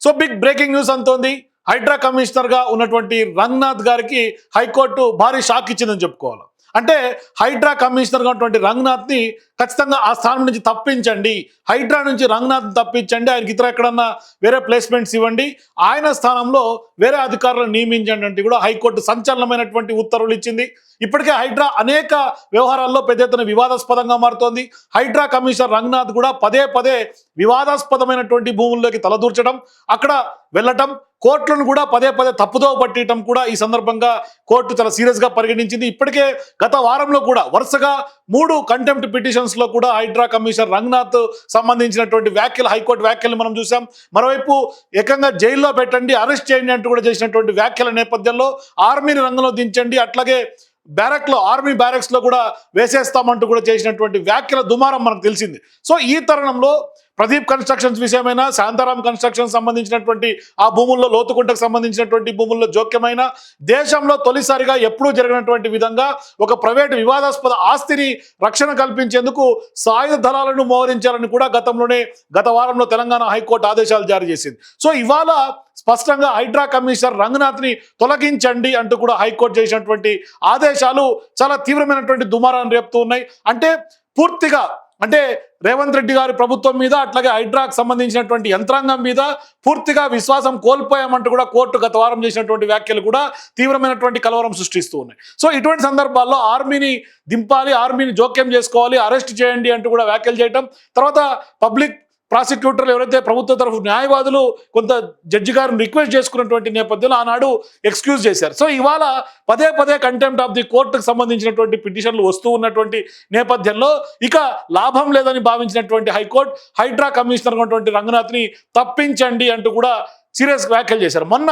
So big breaking news అంతోంది. Hydraa commissioner గా ఉన్నటువంటి రంగనాథ్ గారికి హైకోర్టు భారీ షాక్ ఇచ్చిందని చెప్పుకోవాలి. అంటే హైడ్రా కమిషనర్ గా ఉన్నటువంటి రంగనాథ్ ని ఖచ్చితంగా ఆ స్థానం నుంచి తప్పించండి, హైడ్రా నుంచి రంగనాథ్ తప్పించండి, ఆయనకి ఇతర ఎక్కడన్నా వేరే ప్లేస్మెంట్స్ ఇవ్వండి, ఆయన స్థానంలో వేరే అధికారులను నియమించండి అంటే కూడా హైకోర్టు సంచలనమైనటువంటి ఉత్తర్వులు ఇచ్చింది. ఇప్పటికే హైడ్రా అనేక వ్యవహారాల్లో పెద్ద ఎత్తున వివాదాస్పదంగా మారుతోంది. హైడ్రా కమిషనర్ రంగనాథ్ కూడా పదే పదే వివాదాస్పదమైనటువంటి భూముల్లోకి తలదూర్చడం, అక్కడ వెళ్ళటం, కోర్టులను కూడా పదే పదే తప్పుదో పట్టడం కూడా ఈ సందర్భంగా కోర్టు చాలా సీరియస్ గా పరిగణించింది. ఇప్పటికే గత వారంలో కూడా వరుసగా 3 కంటెంప్ట్ పిటిషన్స్ లో కూడా హైడ్రా కమిషనర్ రంగనాథ్ సంబంధించినటువంటి వ్యాఖ్యలు, హైకోర్టు వ్యాఖ్యలు మనం చూసాం. మరోవైపు ఏకంగా జైల్లో పెట్టండి, అరెస్ట్ చేయండి అంటూ కూడా చేసినటువంటి వ్యాఖ్యల నేపథ్యంలో ఆర్మీని రంగంలో దించండి, అట్లాగే ఆర్మీ బ్యారక్స్ లో కూడా వేసేస్తామంటూ కూడా చేసినటువంటి వ్యాఖ్యల దుమారం మనకు తెలిసింది. సో ఈ తరుణంలో ప్రదీప్ కన్స్ట్రక్షన్స్ విషయమైనా, శాంతారాం కన్స్ట్రక్షన్ సంబంధించినటువంటి ఆ భూముల్లో, లోతుకుంటకు సంబంధించినటువంటి భూముల్లో జోక్యమైన దేశంలో తొలిసారిగా ఎప్పుడూ జరిగినటువంటి విధంగా ఒక ప్రైవేటు వివాదాస్పద ఆస్తిని రక్షణ కల్పించేందుకు సాయుధ దళాలను మోహరించాలని కూడా గత వారంలో తెలంగాణ హైకోర్టు ఆదేశాలు జారీ చేసింది. సో ఇవాళ స్పష్టంగా హైడ్రా కమిషనర్ రంగనాథ్ ని తొలగించండి అంటూ కూడా హైకోర్టు చేసినటువంటి ఆదేశాలు చాలా తీవ్రమైనటువంటి దుమారాన్ని రేపుతూ ఉన్నాయి. అంటే పూర్తిగా రేవంత్ రెడ్డి గారి ప్రభుత్వం మీద, అట్లాగే హైడ్రాకు సంబంధించినటువంటి యంత్రాంగం మీద పూర్తిగా విశ్వాసం కోల్పోయామంటూ కూడా కోర్టు గత వారం చేసినటువంటి వ్యాఖ్యలు కూడా తీవ్రమైనటువంటి కలవరం సృష్టిస్తూ ఉన్నాయి. సో ఇటువంటి సందర్భాల్లో ఆర్మీని దింపాలి, ఆర్మీని జోక్యం చేసుకోవాలి, అరెస్ట్ చేయండి అంటూ కూడా వ్యాఖ్యలు చేయటం, తర్వాత పబ్లిక్ ప్రాసిక్యూటర్లు ఎవరైతే ప్రభుత్వ తరఫు న్యాయవాదులు కొంత జడ్జి గారిని రిక్వెస్ట్ చేసుకున్నటువంటి నేపథ్యంలో ఆనాడు ఎక్స్క్యూజ్ చేశారు. సో ఇవాళ పదే పదే కంటెంప్ట్ ఆఫ్ ది కోర్టుకు సంబంధించినటువంటి పిటిషన్లు వస్తూ ఉన్నటువంటి నేపథ్యంలో ఇక లాభం లేదని భావించినటువంటి హైకోర్టు హైడ్రా కమిషనర్ ఉన్నటువంటి రంగనాథ్ని తప్పించండి అంటూ కూడా సీరియస్ వ్యాఖ్యలు చేశారు. మొన్న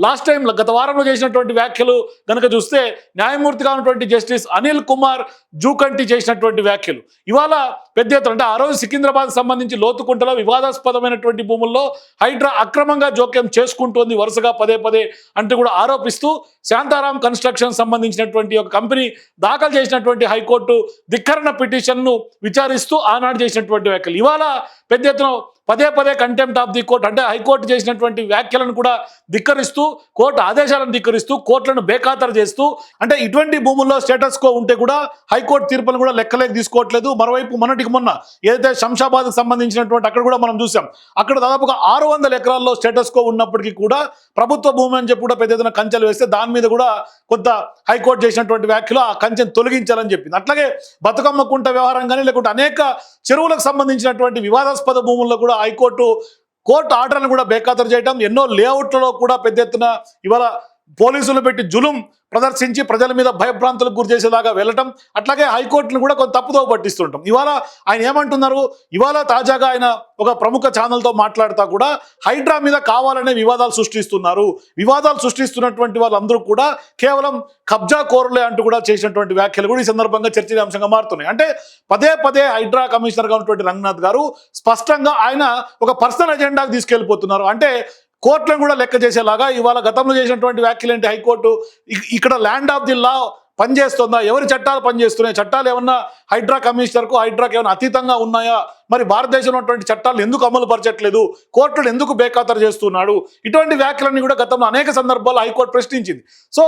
లాస్ట్ టైం గత వారంలో చేసినటువంటి వ్యాఖ్యలు కనుక చూస్తే న్యాయమూర్తిగా ఉన్నటువంటి జస్టిస్ అనిల్ కుమార్ జూకంటి చేసినటువంటి వ్యాఖ్యలు ఇవాళ పెద్ద ఎత్తున ఆ రోజు సికింద్రాబాద్ సంబంధించి లోతుకుంటలో వివాదాస్పదమైనటువంటి భూముల్లో హైడ్రా అక్రమంగా జోక్యం చేసుకుంటోంది వరుసగా పదే పదే అంటూ కూడా ఆరోపిస్తూ శాంతారాం కన్స్ట్రక్షన్ సంబంధించినటువంటి ఒక కంపెనీ దాఖలు చేసినటువంటి హైకోర్టు ధిక్కరణ పిటిషన్ను విచారిస్తూ ఆనాడు చేసినటువంటి వ్యాఖ్యలు ఇవాళ పెద్ద ఎత్తున పదే పదే contempt of the court high court చేసినటువంటి వ్యాఖ్యలను కూడా ధిక్కరిస్తూ, కోర్టు ఆదేశాలను ధిక్కరిస్తూ, కోర్టులను బేఖాతరు చేస్తూ, ఇటువంటి భూముల్లో స్టేటస్ కో ఉంటే కూడా హైకోర్టు తీర్పులను కూడా లెక్కలేక తీసుకోవట్లేదు. మరోవైపు మొన్నటికి మొన్న ఏదైతే శంషాబాద్కు సంబంధించినటువంటి అక్కడ కూడా మనం చూసాం, అక్కడ దాదాపుగా 600 ఎకరాల్లో స్టేటస్ కో ఉన్నప్పటికీ కూడా ప్రభుత్వ భూమి అని చెప్పి కూడా పెద్ద ఎత్తున కంచెలు వేస్తే దాని మీద కూడా కొంత హైకోర్టు చేసినటువంటి వ్యాఖ్యలు ఆ కంచెను తొలగించాలని చెప్పింది. అట్లాగే బతుకమ్మ కుంట వ్యవహారం కానీ, లేకుంటే అనేక చెరువులకు సంబంధించినటువంటి వివాదాస్పద భూముల్లో కూడా కోర్టు ఆర్డర్లను కూడా బేఖాతరు చేయడం, ఎన్నో లేఅవుట్లలో కూడా పెద్ద ఎత్తున ఇవాళ పోలీసులు పెట్టి జులుం ప్రదర్శించి ప్రజల మీద భయభ్రాంతులకు గురి చేసేలాగా వెళ్ళటం, అట్లాగే హైకోర్టును కూడా కొంత తప్పుదోవ పట్టిస్తుంటాం. ఇవాళ ఆయన ఏమంటున్నారు, ఇవాళ తాజాగా ఆయన ఒక ప్రముఖ ఛానల్తో మాట్లాడుతూ కూడా హైడ్రా మీద కావాలనే వివాదాలు సృష్టిస్తున్నటువంటి వాళ్ళందరూ కూడా కేవలం కబ్జా కోరులే అంటూ కూడా చేసినటువంటి వ్యాఖ్యలు కూడా ఈ సందర్భంగా చర్చనీయాంశంగా మారుతున్నాయి. పదే పదే హైడ్రా కమిషనర్గా ఉన్నటువంటి రంగనాథ్ గారు స్పష్టంగా ఆయన ఒక పర్సనల్ ఎజెండాకు తీసుకెళ్లిపోతున్నారు. కోర్టులను కూడా లెక్క చేసేలాగా ఇవాళ గతంలో చేసినటువంటి వ్యాఖ్యలు ఏంటి, హైకోర్టు ఇక్కడ ల్యాండ్ ఆఫ్ ది లా పనిచేస్తుందా, ఎవరి చట్టాలు పనిచేస్తున్నాయి, చట్టాలు ఏమన్నా హైడ్రాకి ఏమైనా అతీతంగా ఉన్నాయా, మరి భారతదేశంలో ఉన్నటువంటి చట్టాలు ఎందుకు అమలు పరచట్లేదు, కోర్టులు ఎందుకు బేఖాతరు చేస్తున్నాడు, ఇటువంటి వ్యాఖ్యలన్నీ కూడా గతంలో అనేక సందర్భాల్లో హైకోర్టు ప్రశ్నించింది. సో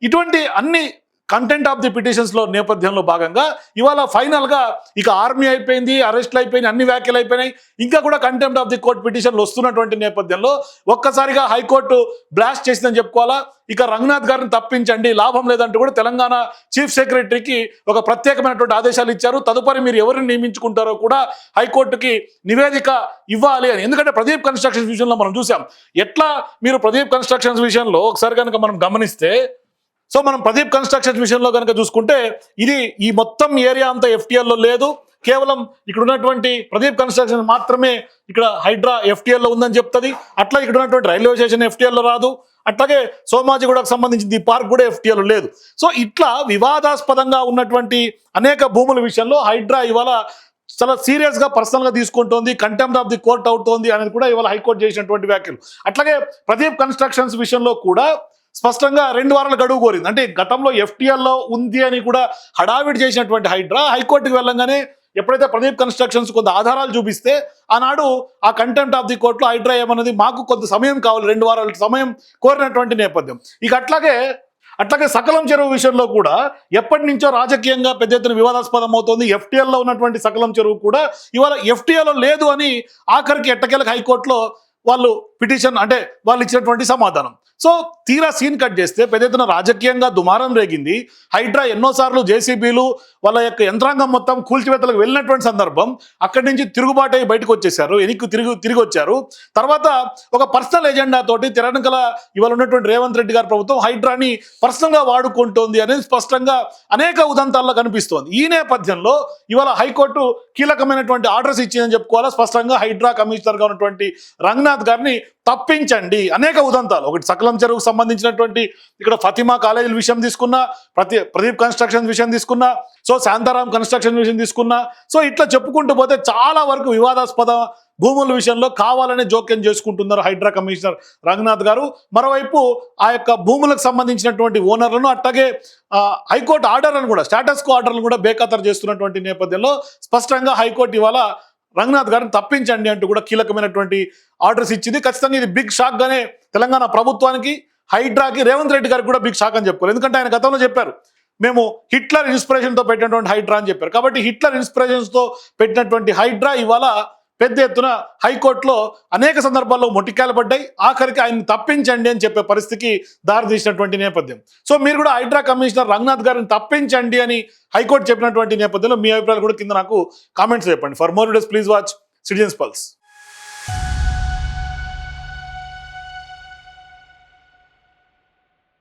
ఇటువంటి అన్ని కంటెంట్ ఆఫ్ ది పిటిషన్స్ లో నేపథ్యంలో భాగంగా ఇవాళ ఫైనల్ గా ఇక ఆర్మీ అయిపోయింది, అరెస్ట్లు అయిపోయినాయి, అన్ని వ్యాఖ్యలు అయిపోయినాయి, ఇంకా కూడా కంటెంప్ట్ ఆఫ్ ది కోర్ట్ పిటిషన్లు వస్తున్నటువంటి నేపథ్యంలో ఒక్కసారిగా హైకోర్టు బ్లాస్ట్ చేసిందని చెప్పుకోవాలా. ఇక రంగనాథ్ గారిని తప్పించండి, లాభం లేదంటూ కూడా తెలంగాణ చీఫ్ సెక్రటరీకి ఒక ప్రత్యేకమైనటువంటి ఆదేశాలు ఇచ్చారు. తదుపరి మీరు ఎవరిని నియమించుకుంటారో కూడా హైకోర్టుకి నివేదిక ఇవ్వాలి అని. ఎందుకంటే ప్రదీప్ కన్స్ట్రక్షన్స్ విషయంలో మనం చూసాం, ఎట్లా మీరు ప్రదీప్ కన్స్ట్రక్షన్స్ విషయంలో ఒకసారి కనుక మనం గమనిస్తే, సో మనం ప్రదీప్ కన్స్ట్రక్షన్స్ విషయంలో కనుక చూసుకుంటే ఇది ఈ మొత్తం ఏరియా అంతా ఎఫ్టీఎల్లో లేదు, కేవలం ఇక్కడ ఉన్నటువంటి ప్రదీప్ కన్స్ట్రక్షన్ మాత్రమే ఇక్కడ హైడ్రా ఎఫ్టీఎల్లో ఉందని చెప్తుంది. అట్లా ఇక్కడ ఉన్నటువంటి రైల్వే స్టేషన్ ఎఫ్టీఎల్లో రాదు, అట్లాగే సోమాజిగూడకు సంబంధించిన ఈ పార్క్ కూడా ఎఫ్టీఎల్ లేదు. సో ఇట్లా వివాదాస్పదంగా ఉన్నటువంటి అనేక భూముల విషయంలో హైడ్రా ఇవాళ చాలా సీరియస్గా పర్సనల్గా తీసుకుంటోంది, కంటెంప్ట్ ఆఫ్ ది కోర్ట్ అవుతోంది అనేది కూడా ఇవాళ హైకోర్టు చేసినటువంటి వ్యాఖ్యలు. అట్లాగే ప్రదీప్ కన్స్ట్రక్షన్స్ విషయంలో కూడా స్పష్టంగా 2 వారాల గడువు కోరింది. గతంలో ఎఫ్టీఎల్లో ఉంది అని కూడా హడావిడి చేసినటువంటి హైడ్రా హైకోర్టుకు వెళ్ళంగానే ఎప్పుడైతే ప్రదీప్ కన్స్ట్రక్షన్స్ కొంత ఆధారాలు చూపిస్తే ఆనాడు ఆ కంటెంప్ట్ ఆఫ్ ది కోర్టులో హైడ్రా ఏమన్నది మాకు కొంత సమయం కావాలి, 2 వారాల సమయం కోరినటువంటి నేపథ్యం. ఇక అట్లాగే సకలం చెరువు విషయంలో కూడా ఎప్పటి నుంచో రాజకీయంగా పెద్ద ఎత్తున వివాదాస్పదం అవుతోంది. ఎఫ్టీఎల్లో ఉన్నటువంటి సకలం చెరువు కూడా ఇవాళ ఎఫ్టీఏలో లేదు అని ఆఖరికి ఎట్టకేలకు హైకోర్టులో వాళ్ళు పిటిషన్ అంటే వాళ్ళు ఇచ్చినటువంటి సమాధానం. సో తీరా సీన్ కట్ చేస్తే పెద్ద ఎత్తున రాజకీయంగా దుమారం రేగింది. హైడ్రా ఎన్నోసార్లు జేసీబీలు వాళ్ళ యొక్క యంత్రాంగం మొత్తం కూల్చివేతలకు వెళ్ళినటువంటి సందర్భం, అక్కడి నుంచి తిరుగుబాటు అయి బయటకు వచ్చేసారు, తిరిగి వచ్చారు. తర్వాత ఒక పర్సనల్ ఎజెండా తోటి తెలంగాణ ఇవాళ ఉన్నటువంటి రేవంత్ రెడ్డి గారి ప్రభుత్వం హైడ్రాని పర్సనల్గా వాడుకుంటోంది అనేది స్పష్టంగా అనేక ఉదంతాల్లో కనిపిస్తోంది. ఈ నేపథ్యంలో ఇవాళ హైకోర్టు కీలకమైనటువంటి ఆర్డర్స్ ఇచ్చిందని చెప్పుకోవాలా. స్పష్టంగా హైడ్రా కమిషనర్గా ఉన్నటువంటి రంగనాథ్ గారిని తప్పించండి. అనేక ఉదంతాలు, ఒకటి సకలం చెరువుకు సంబంధించినటువంటి ఇక్కడ ఫతిమా కాలేజీల విషయం తీసుకున్నా, ప్రదీప్ కన్స్ట్రక్షన్ విషయం తీసుకున్నా, సో శాంతారాం కన్స్ట్రక్షన్ విషయం తీసుకున్నా, సో ఇట్లా చెప్పుకుంటూ పోతే చాలా వరకు వివాదాస్పద భూముల విషయంలో కావాలనే జోక్యం చేసుకుంటున్నారు హైడ్రా కమిషనర్ రంగనాథ్ గారు. మరోవైపు ఆ యొక్క భూములకు సంబంధించినటువంటి ఓనర్లను అట్లాగే హైకోర్టు ఆర్డర్లను కూడా, స్టాటస్ కో ఆర్డర్లను కూడా బేఖాతరు చేస్తున్నటువంటి నేపథ్యంలో స్పష్టంగా హైకోర్టు ఇవాళ రంగనాథ్ గారిని తప్పించండి అంటూ కూడా కీలకమైనటువంటి ఆర్డర్స్ ఇచ్చింది. ఖచ్చితంగా ఇది బిగ్ షాక్ గానే తెలంగాణ ప్రభుత్వానికి, హైడ్రాకి, రేవంత్ రెడ్డి గారికి కూడా బిగ్ షాక్ అని చెప్పుకోవాలి. ఎందుకంటే ఆయన గతంలో చెప్పారు, మేము హిట్లర్ ఇన్స్పిరేషన్తో పెట్టినటువంటి హైడ్రా అని చెప్పారు. కాబట్టి హిట్లర్ ఇన్స్పిరేషన్స్తో పెట్టినటువంటి హైడ్రా ఇవాళ పెద్ద ఎత్తున హైకోర్టులో అనేక సందర్భాల్లో మొట్టికాయలు పడ్డాయి. ఆఖరికి ఆయన్ని తప్పించండి అని చెప్పే పరిస్థితికి దారితీసినటువంటి నేపథ్యం. సో మీరు కూడా హైడ్రా కమిషనర్ రంగనాథ్ గారిని తప్పించండి అని హైకోర్టు చెప్పినటువంటి నేపథ్యంలో మీ అభిప్రాయాలు కూడా కింద నాకు కామెంట్స్ చెప్పండి. For more videos please watch citizens pulse.